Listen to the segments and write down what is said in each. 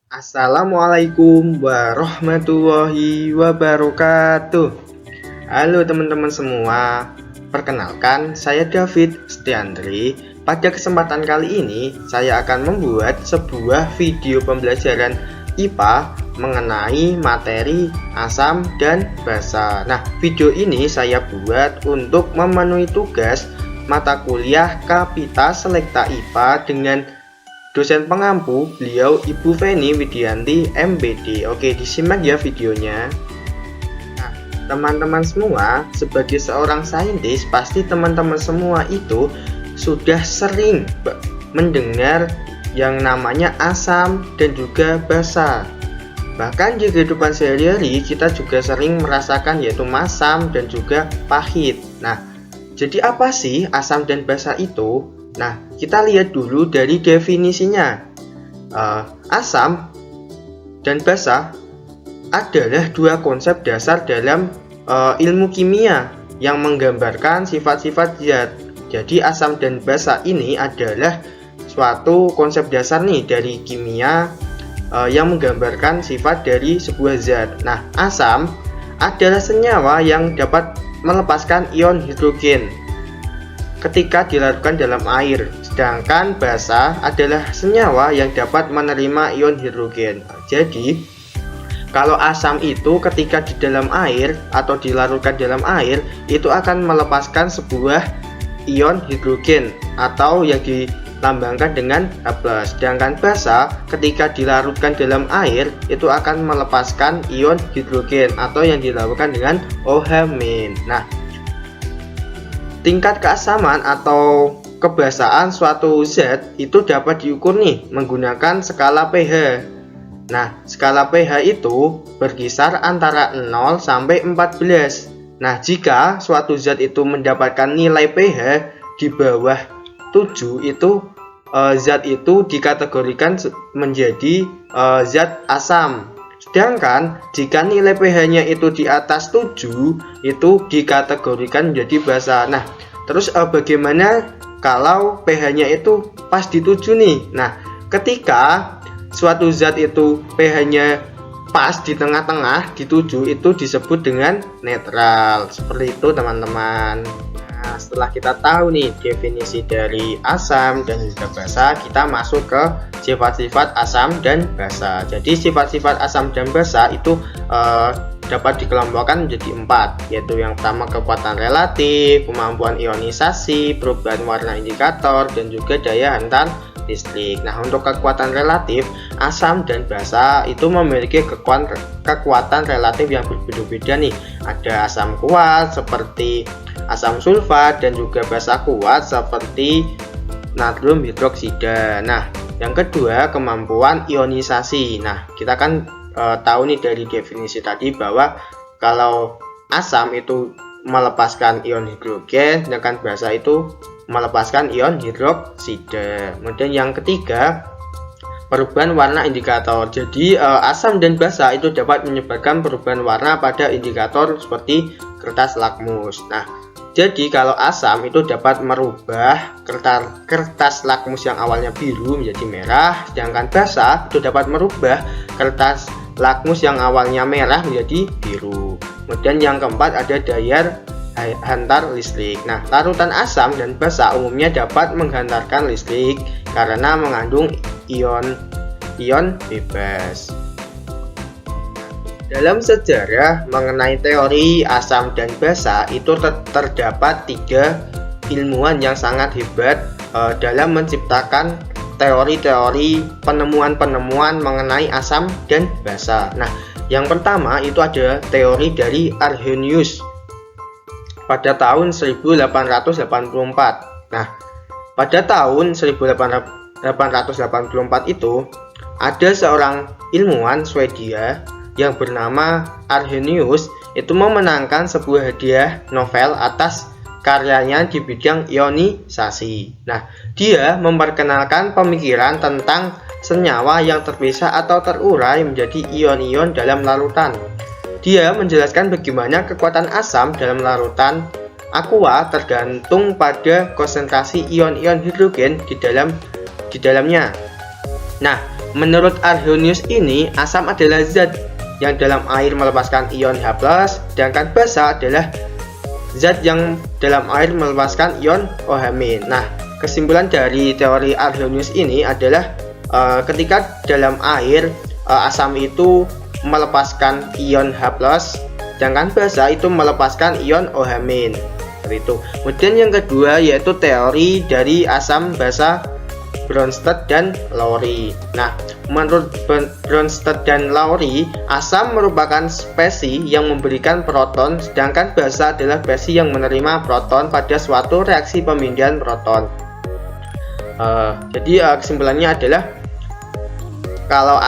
Assalamualaikum warahmatullahi wabarakatuh. Halo teman-teman semua. Perkenalkan, saya David Setiandri. Pada kesempatan kali ini, saya akan membuat sebuah video pembelajaran IPA mengenai materi asam dan basa. Nah, video ini saya buat untuk memenuhi tugas mata kuliah Kapita Selekta IPA dengan dosen pengampu beliau Ibu Feni Widianti MBD. Oke, disimak ya videonya. Nah, teman-teman semua, sebagai seorang saintis, pasti teman-teman semua itu sudah sering mendengar yang namanya asam dan juga basa. Bahkan di kehidupan sehari-hari kita juga sering merasakan yaitu masam dan juga pahit. Nah, jadi apa sih asam dan basa itu? Nah, kita lihat dulu dari definisinya. Asam dan basa adalah dua konsep dasar dalam ilmu kimia yang menggambarkan sifat-sifat zat. Jadi asam dan basa ini adalah suatu konsep dasar nih dari kimia yang menggambarkan sifat dari sebuah zat. Nah, asam adalah senyawa yang dapat melepaskan ion hidrogen ketika dilarutkan dalam air, sedangkan basa adalah senyawa yang dapat menerima ion hidrogen. Jadi, kalau asam itu ketika di dalam air atau dilarutkan dalam air, itu akan melepaskan sebuah ion hidrogen atau yang dilambangkan dengan H+. Sedangkan basa ketika dilarutkan dalam air, itu akan melepaskan ion hidrogen atau yang dilambangkan dengan OH-. Nah, tingkat keasaman atau kebasaan suatu zat itu dapat diukur nih menggunakan skala pH. Nah, skala pH itu berkisar antara 0 sampai 14. Nah, jika suatu zat itu mendapatkan nilai pH di bawah 7, itu zat itu dikategorikan menjadi zat asam. Sedangkan jika nilai pH-nya itu di atas 7, itu dikategorikan menjadi basa. Nah, terus bagaimana kalau pH-nya itu pas di 7 nih? Nah, ketika suatu zat itu pH-nya pas di tengah-tengah di 7, itu disebut dengan netral. Seperti itu, teman-teman. Nah, setelah kita tahu nih definisi dari asam dan juga basa, kita masuk ke sifat-sifat asam dan basa. Jadi sifat-sifat asam dan basa itu dapat dikelompokkan menjadi 4, yaitu yang pertama kekuatan relatif, kemampuan ionisasi, perubahan warna indikator, dan juga daya hantar listrik. Nah, untuk kekuatan relatif, asam dan basa itu memiliki kekuatan relatif yang berbeda-beda nih. Ada asam kuat seperti asam sulfat dan juga basa kuat seperti natrium hidroksida. Nah, yang kedua kemampuan ionisasi. Nah, kita kan tahu nih dari definisi tadi bahwa kalau asam itu melepaskan ion hidrogen, sedangkan basa itu melepaskan ion hidroksida. Kemudian yang ketiga perubahan warna indikator. Jadi asam dan basa itu dapat menyebabkan perubahan warna pada indikator seperti kertas lakmus. Nah, jadi kalau asam itu dapat merubah kertas lakmus yang awalnya biru menjadi merah, sedangkan basa itu dapat merubah kertas lakmus yang awalnya merah menjadi biru. Kemudian yang keempat ada daya hantar listrik. Nah, larutan asam dan basa umumnya dapat menghantarkan listrik karena mengandung ion bebas. Dalam sejarah mengenai teori asam dan basa itu terdapat 3 ilmuwan yang sangat hebat dalam menciptakan teori-teori penemuan-penemuan mengenai asam dan basa. Nah, yang pertama itu ada teori dari Arrhenius pada tahun 1884. Nah, pada tahun 1884 itu ada seorang ilmuwan Swedia yang bernama Arrhenius itu memenangkan sebuah hadiah Nobel atas karyanya di bidang ionisasi. Nah, dia memperkenalkan pemikiran tentang senyawa yang terpisah atau terurai menjadi ion-ion dalam larutan. Dia menjelaskan bagaimana kekuatan asam dalam larutan aqua tergantung pada konsentrasi ion-ion hidrogen di dalamnya. Nah, menurut Arrhenius ini asam adalah zat yang dalam air melepaskan ion H+, sedangkan basa adalah zat yang dalam air melepaskan ion OH-. Nah, kesimpulan dari teori Arrhenius ini adalah ketika dalam air asam itu melepaskan ion H+, sedangkan basa itu melepaskan ion OH-. Seperti itu. Kemudian yang kedua yaitu teori dari asam basa Bronsted dan Lowry. Nah, menurut Bronsted dan Lowry, asam merupakan spesies yang memberikan proton, sedangkan basa adalah spesies yang menerima proton pada suatu reaksi pemindahan proton. Jadi kesimpulannya adalah kalau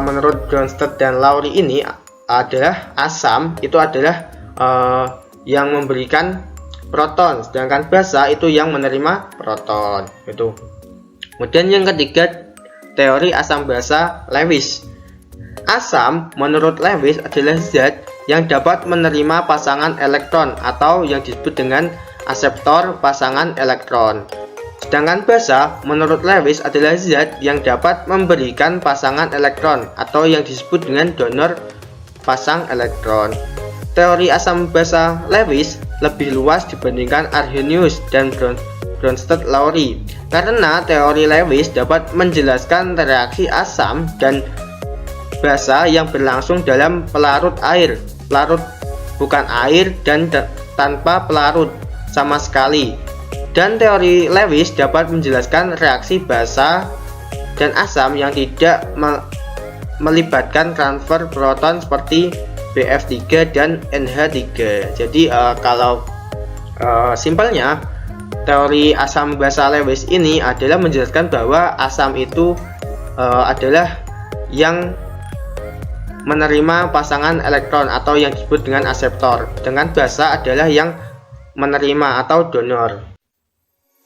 menurut Bronsted dan Lowry ini adalah asam itu adalah yang memberikan proton, sedangkan basa itu yang menerima proton. Itu. Kemudian yang ketiga, teori asam basa Lewis. Asam menurut Lewis adalah zat yang dapat menerima pasangan elektron atau yang disebut dengan aseptor pasangan elektron. Sedangkan basa menurut Lewis adalah zat yang dapat memberikan pasangan elektron atau yang disebut dengan donor pasang elektron. Teori asam basa Lewis lebih luas dibandingkan Arrhenius dan Bronsted Lowry, karena teori Lewis dapat menjelaskan reaksi asam dan basa yang berlangsung dalam pelarut air, pelarut bukan air dan tanpa pelarut sama sekali. Dan teori Lewis dapat menjelaskan reaksi basa dan asam yang tidak melibatkan transfer proton seperti BF3 dan NH3. Jadi kalau simpelnya teori asam basa Lewis ini adalah menjelaskan bahwa asam itu adalah yang menerima pasangan elektron atau yang disebut dengan aseptor, dengan basa adalah yang menerima atau donor.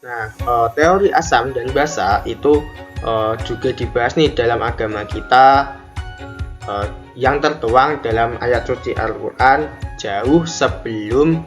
Nah, teori asam dan basa itu juga dibahas nih dalam agama kita, yang tertuang dalam ayat suci Al-Quran jauh sebelum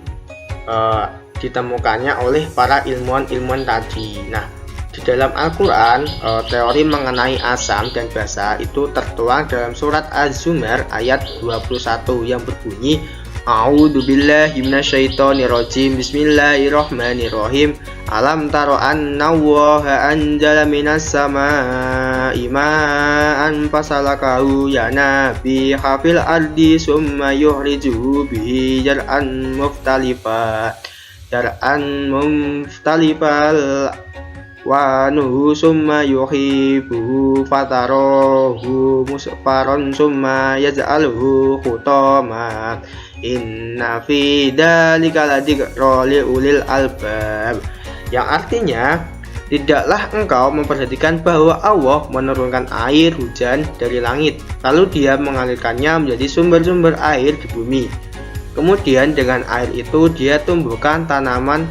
ditemukannya oleh para ilmuwan-ilmuwan tadi. Nah, di dalam Al-Quran, teori mengenai asam dan basa itu tertuang dalam surat Az-Zumar ayat 21 yang berbunyi A'udzubillahi minasyaitonirrajim. Bismillahirrahmanirrahim. Alam taro annallaha anzala minas samaa'i ma'an fasalakahu yanabi hafil ardi summa yuhrijuhu bihi jar'an muftalifal wa nuhu summa yuhibuhu fatarohu musfaron summa yaj'aluhu khutama inna fi dzalika ladzikra liulil albab, yang artinya tidaklah engkau memperhatikan bahwa Allah menurunkan air hujan dari langit, lalu dia mengalirkannya menjadi sumber-sumber air di bumi. Kemudian dengan air itu dia tumbuhkan tanaman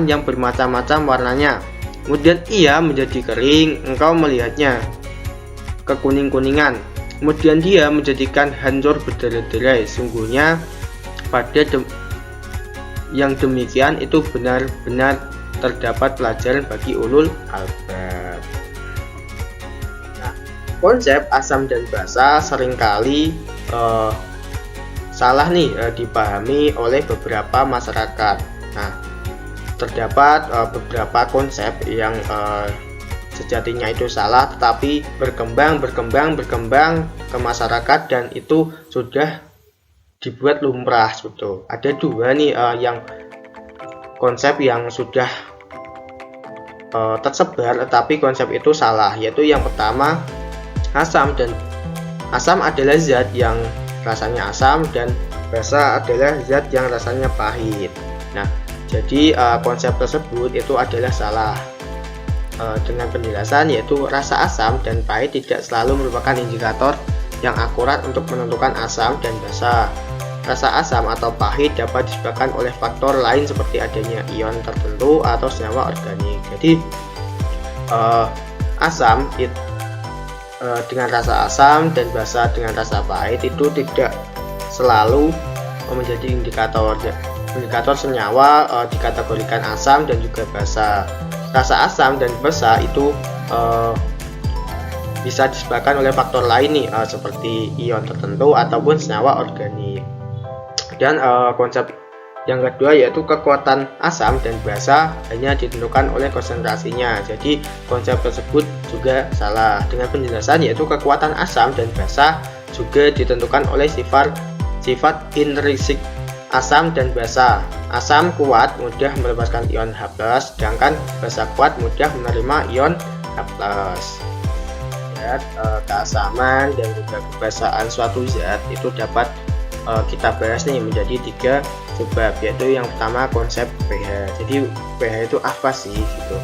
yang bermacam-macam warnanya. Kemudian ia menjadi kering, engkau melihatnya kekuning-kuningan. Kemudian dia menjadikan hancur berderai-derai. Sungguhnya pada yang demikian itu benar-benar terdapat pelajaran bagi ulul albab. Nah, konsep asam dan basa seringkali salah nih dipahami oleh beberapa masyarakat. Nah, terdapat beberapa konsep yang sejatinya itu salah, tetapi berkembang ke masyarakat dan itu sudah dibuat lumrah. Betul. Ada dua nih yang konsep yang sudah tersebar, tetapi konsep itu salah, yaitu yang pertama asam adalah zat yang rasanya asam dan basa adalah zat yang rasanya pahit. Nah, jadi konsep tersebut itu adalah salah. Dengan penjelasan yaitu rasa asam dan pahit tidak selalu merupakan indikator yang akurat untuk menentukan asam dan basa. Rasa asam atau pahit dapat disebabkan oleh faktor lain seperti adanya ion tertentu atau senyawa organik. Jadi asam dengan rasa asam dan basa dengan rasa pahit itu tidak selalu menjadi indikator senyawa dikategorikan asam dan juga basa. Rasa asam dan basa itu bisa disebabkan oleh faktor lain nih, seperti ion tertentu ataupun senyawa organik. Dan konsep yang kedua yaitu kekuatan asam dan basa hanya ditentukan oleh konsentrasinya. Jadi konsep tersebut juga salah. Dengan penjelasan yaitu kekuatan asam dan basa juga ditentukan oleh sifat intrinsik asam dan basa. Asam kuat mudah melepaskan ion H+, sedangkan basa kuat mudah menerima ion H+. Keasaman dan juga kebasaan suatu zat itu dapat kita bahas nih menjadi 3 sebab, yaitu yang pertama konsep pH. Jadi pH itu apa sih gitu?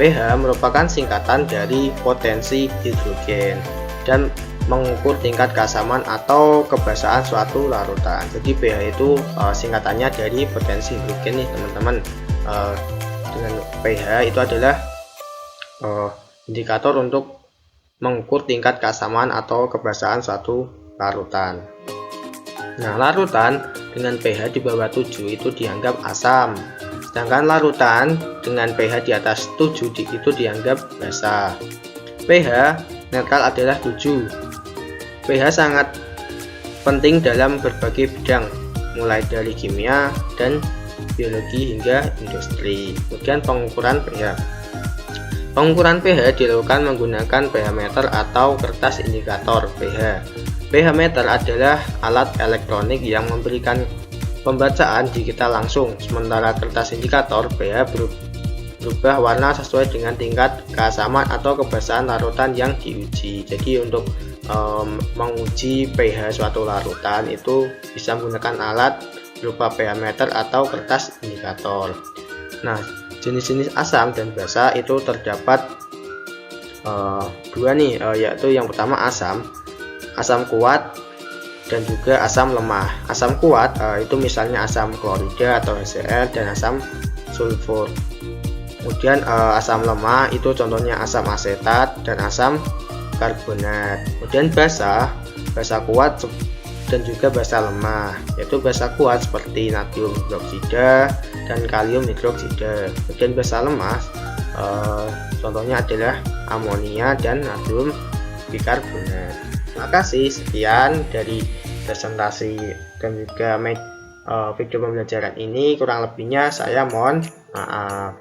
pH merupakan singkatan dari potensi hidrogen dan mengukur tingkat keasaman atau kebasaan suatu larutan. Jadi pH itu singkatannya dari potensi hidrogen nih teman-teman. Dengan pH itu adalah indikator untuk mengukur tingkat keasaman atau kebasaan suatu larutan. Nah, larutan dengan pH di bawah 7 itu dianggap asam, sedangkan larutan dengan pH di atas 7 itu dianggap basa. pH netral adalah 7. pH sangat penting dalam berbagai bidang, mulai dari kimia dan biologi hingga industri. Kemudian pengukuran pH. Pengukuran pH dilakukan menggunakan pH meter atau kertas indikator pH. pH meter adalah alat elektronik yang memberikan pembacaan digital langsung, sementara kertas indikator pH berubah warna sesuai dengan tingkat keasaman atau kebasaan larutan yang diuji. Jadi untuk menguji pH suatu larutan itu bisa menggunakan alat berupa pH meter atau kertas indikator. Nah, jenis-jenis asam dan basa itu terdapat dua nih, yaitu yang pertama asam kuat dan juga asam lemah. Asam kuat itu misalnya asam klorida atau HCl dan asam sulfur. Kemudian asam lemah itu contohnya asam asetat dan asam karbonat. Kemudian basa kuat dan juga basa lemah, yaitu basa kuat seperti natrium hidroksida dan kalium hidroksida. Kemudian basa lemah contohnya adalah amonia dan natrium bikarbonat. Terima kasih, sekian dari presentasi dan juga video pembelajaran ini. Kurang lebihnya saya mohon maaf.